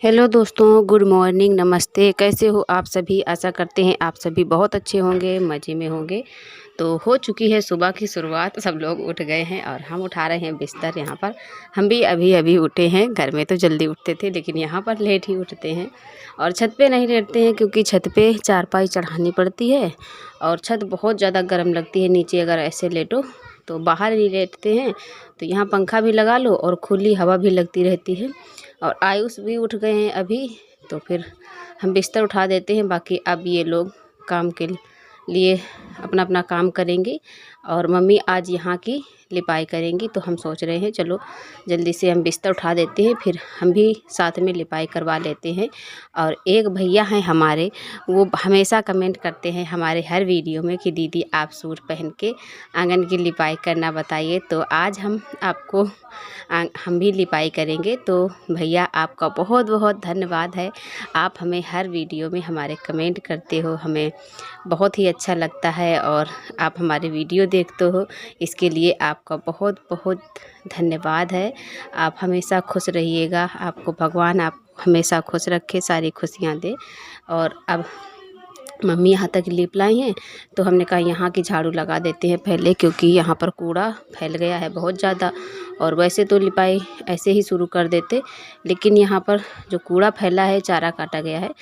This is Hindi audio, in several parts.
हेलो दोस्तों, गुड मॉर्निंग, नमस्ते। कैसे हो आप सभी? आशा करते हैं आप सभी बहुत अच्छे होंगे, मज़े में होंगे। तो हो चुकी है सुबह की शुरुआत, सब लोग उठ गए हैं और हम उठा रहे हैं बिस्तर। यहाँ पर हम भी अभी अभी उठे हैं। घर में तो जल्दी उठते थे लेकिन यहाँ पर लेट ही उठते हैं और छत पे नहीं लेटते हैं क्योंकि छत पे चारपाई चढ़ानी पड़ती है और छत बहुत ज़्यादा गर्म लगती है। नीचे अगर ऐसे लेटो तो बाहर ही लेटते हैं, तो यहाँ पंखा भी लगा लो और खुली हवा भी लगती रहती है। और आयुष भी उठ गए हैं अभी, तो फिर हम बिस्तर उठा देते हैं। बाकी अब ये लोग काम के लिए अपना अपना काम करेंगे और मम्मी आज यहाँ की लिपाई करेंगी। तो हम सोच रहे हैं चलो जल्दी से हम बिस्तर उठा देते हैं, फिर हम भी साथ में लिपाई करवा लेते हैं। और एक भैया हैं हमारे, वो हमेशा कमेंट करते हैं हमारे हर वीडियो में कि दीदी आप सूट पहन के आंगन की लिपाई करना बताइए। तो आज हम भी लिपाई करेंगे। तो भैया आपका बहुत बहुत धन्यवाद है, आप हमें हर वीडियो में हमारे कमेंट करते हो, हमें बहुत ही अच्छा लगता है और आप हमारे वीडियो देखते हो, इसके लिए आपका बहुत बहुत धन्यवाद है। आप हमेशा खुश रहिएगा, आपको भगवान आप हमेशा खुश रखे, सारी खुशियाँ दे। और अब मम्मी यहाँ तक लिप लाई हैं तो हमने कहा यहाँ की झाड़ू लगा देते हैं पहले, क्योंकि यहाँ पर कूड़ा फैल गया है बहुत ज़्यादा। और वैसे तो लिपाई ऐसे ही शुरू कर देते, लेकिन यहाँ पर जो कूड़ा फैला है, चारा काटा गया है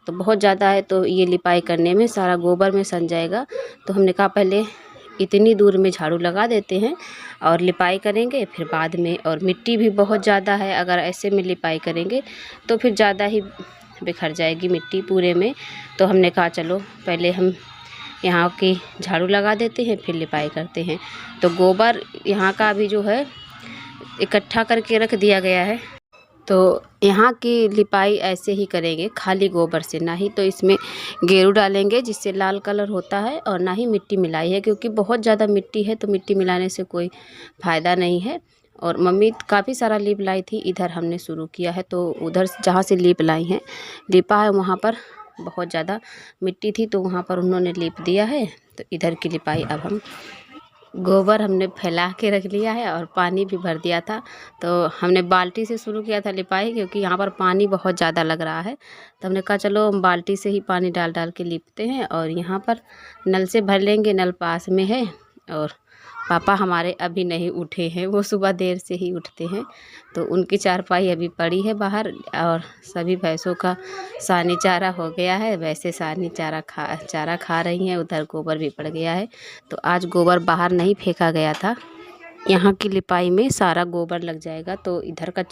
तो बहुत ज़्यादा है, तो ये लिपाई करने में सारा गोबर में सन जाएगा। तो हमने कहा पहले इतनी दूर में झाड़ू लगा देते हैं और लिपाई करेंगे फिर बाद में। और मिट्टी भी बहुत ज़्यादा है, अगर ऐसे में लिपाई करेंगे तो फिर ज़्यादा ही बिखर जाएगी मिट्टी पूरे में। तो हमने कहा चलो पहले हम यहाँ की झाड़ू लगा देते हैं फिर लिपाई करते हैं। तो गोबर यहाँ का अभी जो है इकट्ठा करके रख दिया गया है, तो यहाँ की लिपाई ऐसे ही करेंगे खाली गोबर से, ना ही तो इसमें गेरू डालेंगे जिससे लाल कलर होता है और ना ही मिट्टी मिलाई है, क्योंकि बहुत ज़्यादा मिट्टी है तो मिट्टी मिलाने से कोई फ़ायदा नहीं है। और मम्मी काफ़ी सारा लीप लाई थी, इधर हमने शुरू किया है, तो उधर जहाँ से लीप लाई हैं लिपा है वहाँ पर बहुत ज़्यादा मिट्टी थी तो वहाँ पर उन्होंने लीप दिया है। तो इधर की लिपाई अब हम गोबर हमने फैला के रख लिया है और पानी भी भर दिया था। तो हमने बाल्टी से शुरू किया था लिपाई, क्योंकि यहाँ पर पानी बहुत ज़्यादा लग रहा है, तो हमने कहा चलो हम बाल्टी से ही पानी डाल डाल के लिपते हैं। और यहाँ पर नल से भर लेंगे, नल पास में है। और पापा हमारे अभी नहीं उठे हैं, वो सुबह देर से ही उठते हैं, तो उनकी चारपाई अभी पड़ी है बाहर। और सभी भैंसों का सानी चारा हो गया है, वैसे सानी चारा खा रही हैं। उधर गोबर भी पड़ गया है, तो आज गोबर बाहर नहीं फेंका गया था। यहाँ की लिपाई में सारा गोबर लग जाएगा। तो इधर का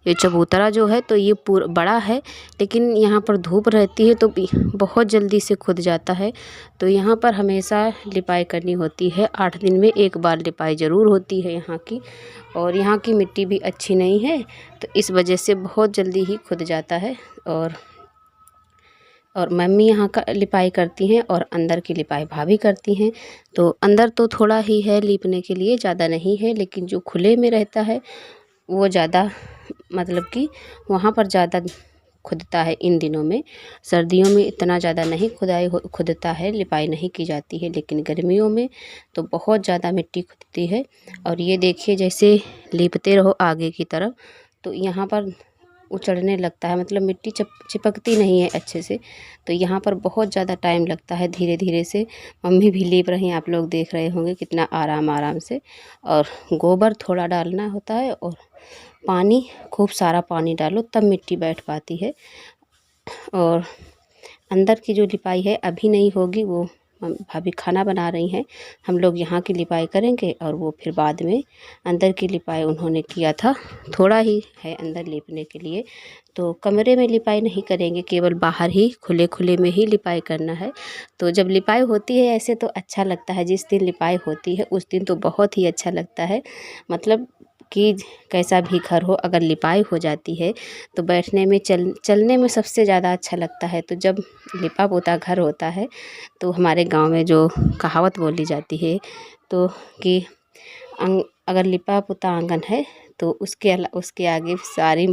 ये चबूतरा जो है तो ये पूरा बड़ा है, लेकिन यहाँ पर धूप रहती है तो बहुत जल्दी से खुद जाता है। तो यहाँ पर हमेशा लिपाई करनी होती है, 8 दिन में एक बार लिपाई ज़रूर होती है यहाँ की। और यहाँ की मिट्टी भी अच्छी नहीं है, तो इस वजह से बहुत जल्दी ही खुद जाता है। और मम्मी यहाँ का लिपाई करती हैं और अंदर की लिपाई भाभी करती हैं। तो अंदर तो थोड़ा ही है लीपने के लिए, ज़्यादा नहीं है, लेकिन जो खुले में रहता है वो ज़्यादा, मतलब कि वहाँ पर ज़्यादा खुदता है इन दिनों में। सर्दियों में इतना ज़्यादा नहीं खुदता है, लिपाई नहीं की जाती है, लेकिन गर्मियों में तो बहुत ज़्यादा मिट्टी खुदती है। और ये देखिए जैसे लीपते रहो आगे की तरफ तो यहाँ पर उचड़ने लगता है, मतलब मिट्टी चिपकती नहीं है अच्छे से। तो यहाँ पर बहुत ज़्यादा टाइम लगता है, धीरे धीरे से। मम्मी भी लीप रही हैं, आप लोग देख रहे होंगे कितना आराम आराम से। और गोबर थोड़ा डालना होता है और पानी, खूब सारा पानी डालो तब मिट्टी बैठ पाती है। और अंदर की जो लिपाई है अभी नहीं होगी, वो भाभी खाना बना रही हैं। हम लोग यहाँ की लिपाई करेंगे और वो फिर बाद में अंदर की लिपाई उन्होंने किया था, थोड़ा ही है अंदर लिपने के लिए। तो कमरे में लिपाई नहीं करेंगे, केवल बाहर ही खुले खुले में ही लिपाई करना है। तो जब लिपाई होती है ऐसे तो अच्छा लगता है, जिस दिन लिपाई होती है उस दिन तो बहुत ही अच्छा लगता है। मतलब कि कैसा भी घर हो, अगर लिपाई हो जाती है तो बैठने में चलने में सबसे ज़्यादा अच्छा लगता है। तो जब लिपा पोता घर होता है तो हमारे गांव में जो कहावत बोली जाती है तो कि अगर लिपा पुता आंगन है तो उसके आगे सारे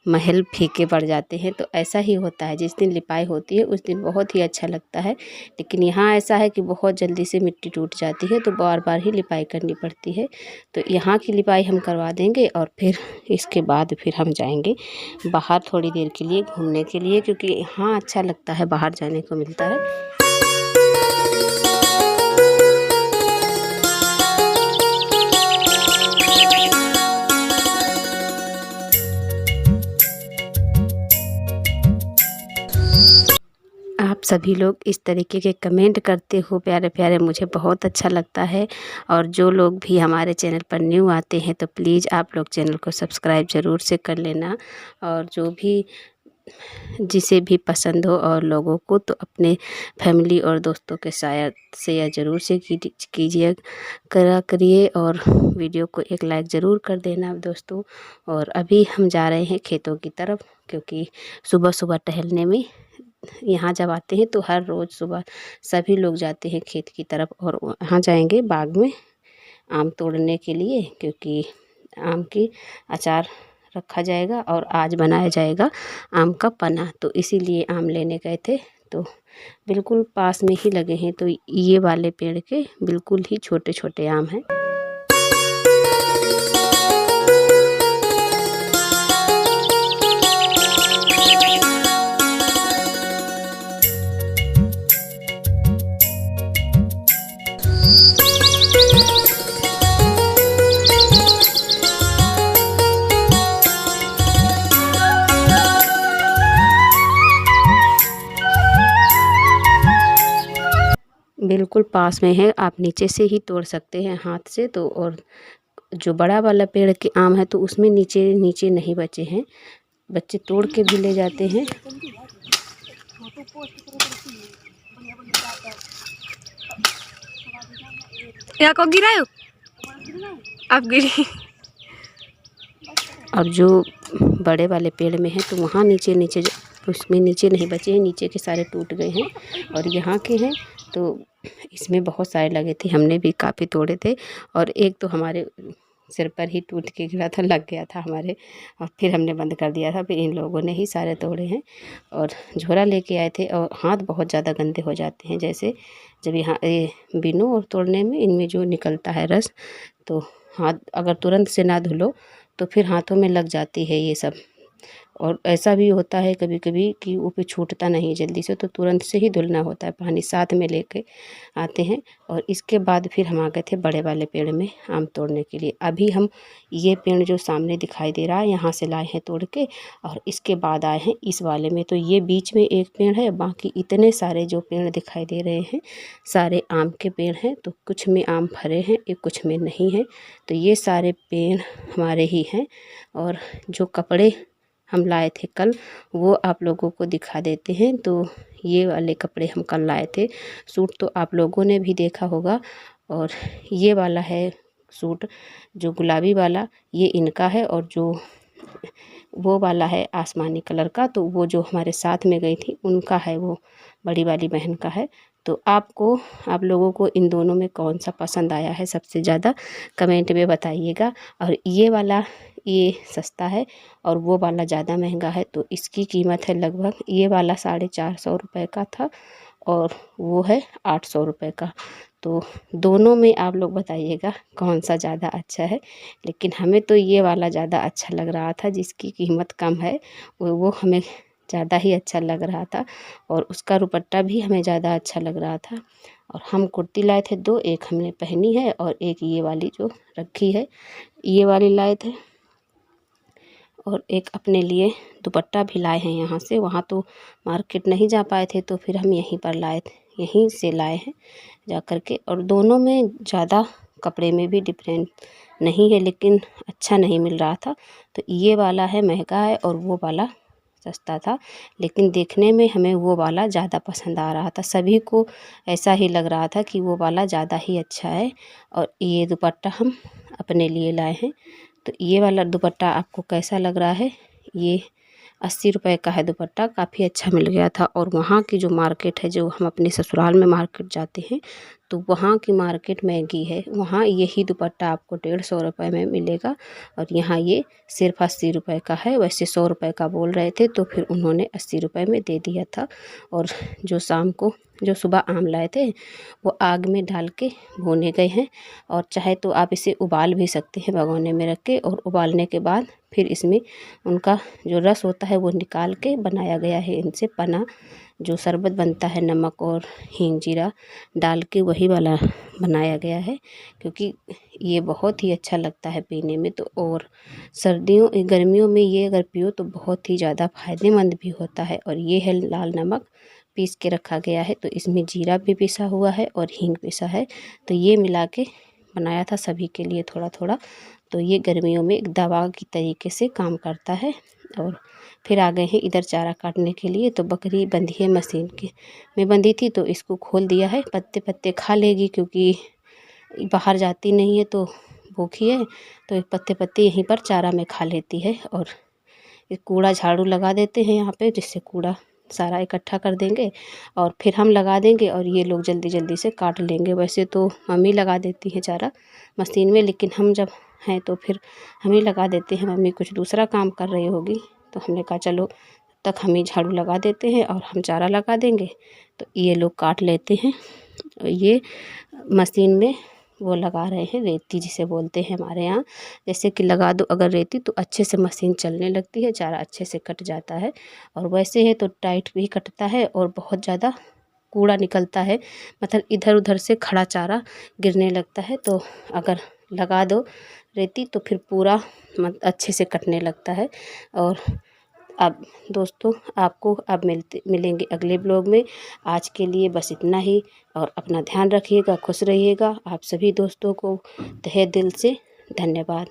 महल फीके पड़ जाते हैं। तो ऐसा ही होता है, जिस दिन लिपाई होती है उस दिन बहुत ही अच्छा लगता है। लेकिन यहाँ ऐसा है कि बहुत जल्दी से मिट्टी टूट जाती है, तो बार बार ही लिपाई करनी पड़ती है। तो यहाँ की लिपाई हम करवा देंगे और फिर इसके बाद फिर हम जाएंगे बाहर थोड़ी देर के लिए घूमने के लिए, क्योंकि यहाँ अच्छा लगता है, बाहर जाने को मिलता है। आप सभी लोग इस तरीके के कमेंट करते हो प्यारे प्यारे, मुझे बहुत अच्छा लगता है। और जो लोग भी हमारे चैनल पर न्यू आते हैं तो प्लीज़ आप लोग चैनल को सब्सक्राइब ज़रूर से कर लेना। और जो भी जिसे भी पसंद हो और लोगों को, तो अपने फैमिली और दोस्तों के साथ शेयर ज़रूर से कीजिए करिए। और वीडियो को एक लाइक ज़रूर कर देना दोस्तों। और अभी हम जा रहे हैं खेतों की तरफ, क्योंकि सुबह सुबह टहलने में यहाँ जब आते हैं तो हर रोज़ सुबह सभी लोग जाते हैं खेत की तरफ। और वहाँ जाएंगे बाग में आम तोड़ने के लिए, क्योंकि आम की अचार रखा जाएगा और आज बनाया जाएगा आम का पन्ना। तो इसीलिए आम लेने गए थे। तो बिल्कुल पास में ही लगे हैं, तो ये वाले पेड़ के बिल्कुल ही छोटे छोटे आम हैं। बिल्कुल पास में है, आप नीचे से ही तोड़ सकते हैं हाथ से। तो और जो बड़ा वाला पेड़ के आम है तो उसमें नीचे नीचे नहीं बचे हैं, बच्चे तोड़ के भी ले जाते हैं। यहाँ को गिरायो आप गिरी। और जो बड़े वाले पेड़ में है तो वहाँ नीचे नीचे उसमें नीचे नहीं बचे हैं, नीचे के सारे टूट गए हैं। और यहाँ के हैं तो इसमें बहुत सारे लगे थे, हमने भी काफ़ी तोड़े थे। और एक तो हमारे सिर पर ही टूट के गिरा था, लग गया था हमारे, और फिर हमने बंद कर दिया था। फिर इन लोगों ने ही सारे तोड़े हैं और झोला लेके आए थे। और हाथ बहुत ज़्यादा गंदे हो जाते हैं, जैसे जब यहाँ बीनों और तोड़ने में इनमें जो निकलता है रस, तो हाथ अगर तुरंत से ना धुलो तो फिर हाथों में लग जाती है ये सब। और ऐसा भी होता है कभी कभी कि वो पे छूटता नहीं जल्दी से, तो तुरंत से ही धुलना होता है, पानी साथ में लेके आते हैं। और इसके बाद फिर हम आ गए थे बड़े वाले पेड़ में आम तोड़ने के लिए। अभी हम ये पेड़ जो सामने दिखाई दे रहा है यहाँ से लाए हैं तोड़ के, और इसके बाद आए हैं इस वाले में। तो ये बीच में एक पेड़ है, बाकी इतने सारे जो पेड़ दिखाई दे रहे हैं सारे आम के पेड़ हैं। तो कुछ में आम भरे हैं, एक कुछ में नहीं है। तो ये सारे पेड़ हमारे ही हैं। और जो कपड़े हम लाए थे कल, वो आप लोगों को दिखा देते हैं। तो ये वाले कपड़े हम कल लाए थे। सूट तो आप लोगों ने भी देखा होगा। और ये वाला है सूट जो गुलाबी वाला, ये इनका है। और जो वो वाला है आसमानी कलर का, तो वो जो हमारे साथ में गई थी उनका है, वो बड़ी वाली बहन का है। तो आप लोगों को इन दोनों में कौन सा पसंद आया है सबसे ज़्यादा कमेंट में बताइएगा। और ये वाला ये सस्ता है और वो वाला ज़्यादा महंगा है। तो इसकी कीमत है लगभग, ये वाला 450 रुपये का था और वो है 800 रुपये का। तो दोनों में आप लोग बताइएगा कौन सा ज़्यादा अच्छा है। लेकिन हमें तो ये वाला ज़्यादा अच्छा लग रहा था, जिसकी कीमत कम है वो हमें ज़्यादा ही अच्छा लग रहा था। और उसका दुपट्टा भी हमें ज़्यादा अच्छा लग रहा था। और हम कुर्ती लाए थे दो, एक हमने पहनी है और एक ये वाली जो रखी है ये वाली लाए थे। और एक अपने लिए दुपट्टा भी लाए हैं यहाँ से, वहाँ तो मार्केट नहीं जा पाए थे तो फिर हम यहीं पर लाए थे, यहीं से लाए हैं जा कर के। और दोनों में ज़्यादा कपड़े में भी डिफरेंट नहीं है, लेकिन अच्छा नहीं मिल रहा था। तो ये वाला है महंगा है और वो वाला सस्ता था, लेकिन देखने में हमें वो वाला ज़्यादा पसंद आ रहा था। सभी को ऐसा ही लग रहा था कि वो वाला ज़्यादा ही अच्छा है। और ये दुपट्टा हम अपने लिए लाए हैं। तो ये वाला दुपट्टा आपको कैसा लग रहा है? ये 80 रुपये का है दुपट्टा, काफ़ी अच्छा मिल गया था। और वहाँ की जो मार्केट है, जो हम अपने ससुराल में मार्केट जाते हैं तो वहाँ की मार्केट महंगी है, वहाँ यही दुपट्टा आपको 150 रुपये में मिलेगा और यहाँ ये सिर्फ 80 रुपये का है। वैसे 100 रुपये का बोल रहे थे तो फिर उन्होंने 80 रुपये में दे दिया था। और जो सुबह आम लाए थे वो आग में डाल के भुने गए हैं, और चाहे तो आप इसे उबाल भी सकते हैं भगोने में रख के, और उबालने के बाद फिर इसमें उनका जो रस होता है वो निकाल के बनाया गया है इनसे पना, जो शरबत बनता है नमक और हींग जीरा डाल के वही वाला बनाया गया है, क्योंकि ये बहुत ही अच्छा लगता है पीने में। तो और गर्मियों में ये अगर पियो तो बहुत ही ज़्यादा फ़ायदेमंद भी होता है। और ये है लाल नमक पीस के रखा गया है, तो इसमें जीरा भी पिसा हुआ है और हींग पिसा है, तो ये मिला के बनाया था सभी के लिए थोड़ा थोड़ा। तो ये गर्मियों में एक दवा की तरीके से काम करता है। और फिर आ गए हैं इधर चारा काटने के लिए। तो बकरी बंधी है मशीन के में बंधी थी, तो इसको खोल दिया है, पत्ते पत्ते खा लेगी क्योंकि बाहर जाती नहीं है तो भूखी है, तो पत्ते पत्ते यहीं पर चारा में खा लेती है। और कूड़ा झाड़ू लगा देते हैं यहाँ पे, जिससे कूड़ा सारा इकट्ठा कर देंगे और फिर हम लगा देंगे और ये लोग जल्दी जल्दी से काट लेंगे। वैसे तो मम्मी लगा देती है चारा मशीन में, लेकिन हम जब हैं तो फिर हम ही लगा देते हैं, मम्मी कुछ दूसरा काम कर रही होगी, तो हमने कहा चलो तक हम ही झाड़ू लगा देते हैं और हम चारा लगा देंगे। तो ये लोग काट लेते हैं। ये मशीन में वो लगा रहे हैं रेती जिसे बोलते हैं हमारे यहाँ, जैसे कि लगा दो अगर रेती तो अच्छे से मशीन चलने लगती है, चारा अच्छे से कट जाता है। और वैसे है तो टाइट भी कटता है और बहुत ज़्यादा कूड़ा निकलता है, मतलब इधर उधर से खड़ा चारा गिरने लगता है। तो अगर लगा दो रेती तो फिर पूरा अच्छे से कटने लगता है। और अब दोस्तों आपको अब मिलेंगे अगले ब्लॉग में। आज के लिए बस इतना ही, और अपना ध्यान रखिएगा, खुश रहिएगा। आप सभी दोस्तों को तहे दिल से धन्यवाद।